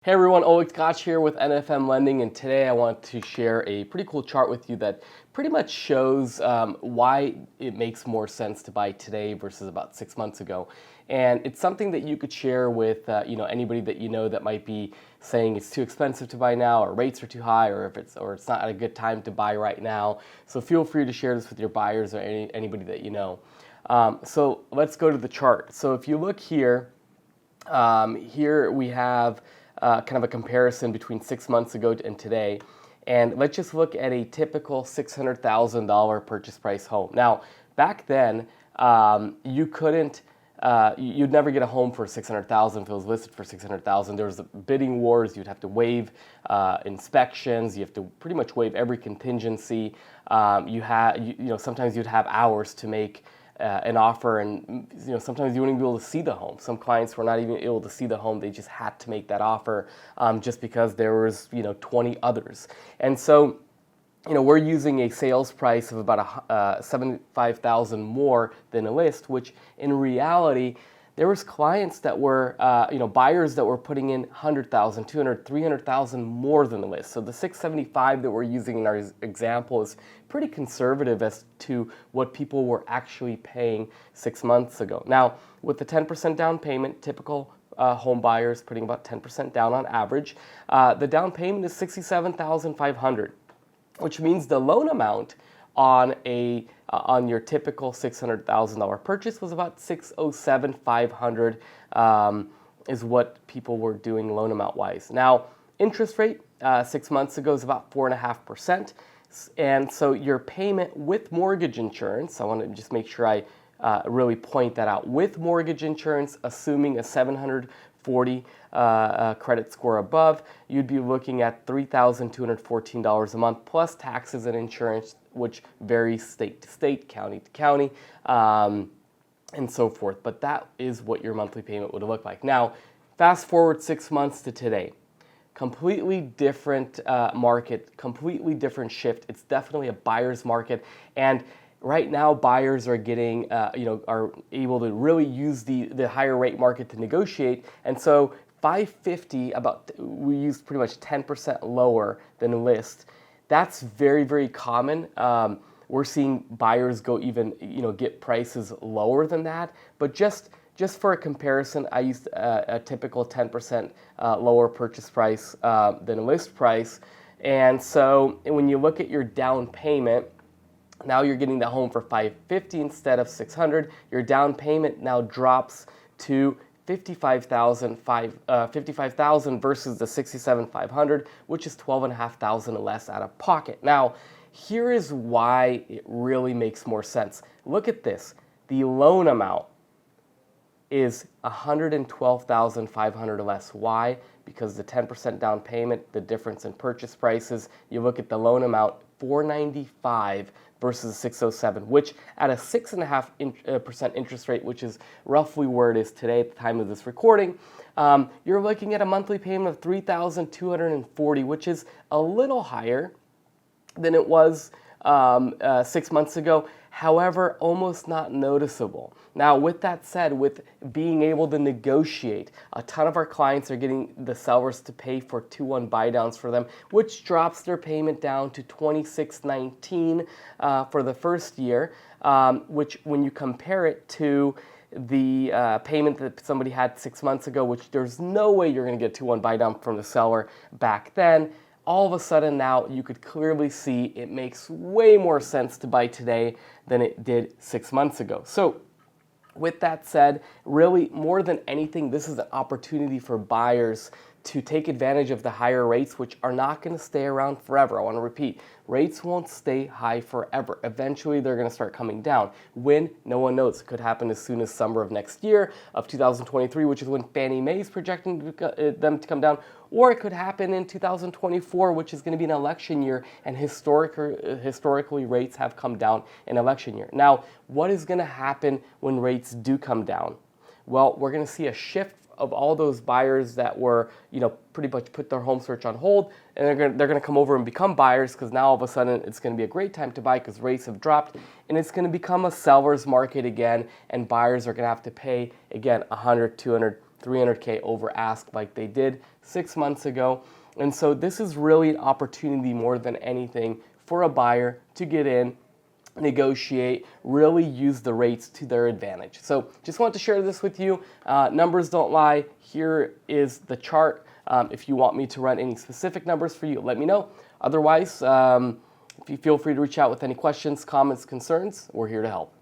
Hey everyone, Oleg Tkach here with NFM Lending, and today I want to share a pretty cool chart with you that pretty much shows why it makes more sense to buy today versus about 6 months ago. And it's something that you could share with anybody that you know that might be saying it's too expensive to buy now, or rates are too high, or it's not a good time to buy right now. So feel free to share this with your buyers or anybody that you know. So let's go to the chart. So if you look here, here we have kind of a comparison between 6 months ago and today. And let's just look at a typical $600,000 purchase price home. Now, back then, you couldn't, you'd never get a home for $600,000 if it was listed for $600,000. There was bidding wars. You'd have to waive inspections. You have to pretty much waive every contingency. Sometimes you'd have hours to make an offer, and sometimes you wouldn't even be able to see the home. Some clients were not even able to see the home. They just had to make that offer just because there was 20 others. And so we're using a sales price of about $75,000 more than a list, which in reality there was clients that were, buyers that were putting in $100,000, $200,000, $300,000 more than the list. So the $675,000 that we're using in our example is pretty conservative as to what people were actually paying 6 months ago. Now, with the 10% down payment, typical home buyers putting about 10% down on average, the down payment is $67,500, which means the loan amount on your typical $600,000 purchase was about $607,500 is what people were doing loan amount wise. Now, interest rate 6 months ago is about 4.5%, and so your payment with mortgage insurance, I want to just make sure I really point that out, with mortgage insurance, assuming a 740 credit score above, you'd be looking at $3,214 a month plus taxes and insurance, which varies state to state, county to county, and so forth. But that is what your monthly payment would look like. Now, fast forward 6 months to today. Completely different market, completely different shift. It's definitely a buyer's market, and right now buyers are getting, are able to really use the higher rate market to negotiate, and so 550, we used pretty much 10% lower than the list. That's very, very common. We're seeing buyers go even, get prices lower than that. But just for a comparison, I used a typical 10% lower purchase price than a list price. And so when you look at your down payment, now you're getting the home for $550 instead of $600. Your down payment now drops to $55,000 versus the $67,500, which is $12,500 less out of pocket. Now, here is why it really makes more sense. Look at this. The loan amount is $112,500 less. Why? Because the 10% down payment, the difference in purchase prices, you look at the loan amount, $495 versus $607, which at a 6.5% interest rate, which is roughly where it is today at the time of this recording, you're looking at a monthly payment of $3,240, which is a little higher than it was 6 months ago. However, almost not noticeable. Now, with that said, with being able to negotiate, a ton of our clients are getting the sellers to pay for 2-1 buy downs for them, which drops their payment down to $2,619 for the first year, which when you compare it to the payment that somebody had 6 months ago, which there's no way you're going to get a 2-1 buy down from the seller back then, all of a sudden now you could clearly see it makes way more sense to buy today than it did 6 months ago. So with that said, really more than anything, this is an opportunity for buyers to take advantage of the higher rates, which are not going to stay around forever. I want to repeat, rates won't stay high forever. Eventually, they're going to start coming down. When? No one knows. It could happen as soon as summer of next year, of 2023, which is when Fannie Mae is projecting them to come down, or it could happen in 2024, which is going to be an election year, and historically rates have come down in election year. Now, what is going to happen when rates do come down? Well, we're going to see a shift of all those buyers that were, pretty much put their home search on hold, and they're going to come over and become buyers, because now all of a sudden it's going to be a great time to buy because rates have dropped, and it's going to become a seller's market again, and buyers are going to have to pay again 100, 200, $300K over ask like they did 6 months ago. And so this is really an opportunity more than anything for a buyer to get in, negotiate, really use the rates to their advantage. So just want to share this with you. Numbers don't lie. Here is the chart. If you want me to run any specific numbers for you, let me know. Otherwise, if you feel free to reach out with any questions, comments, concerns, we're here to help.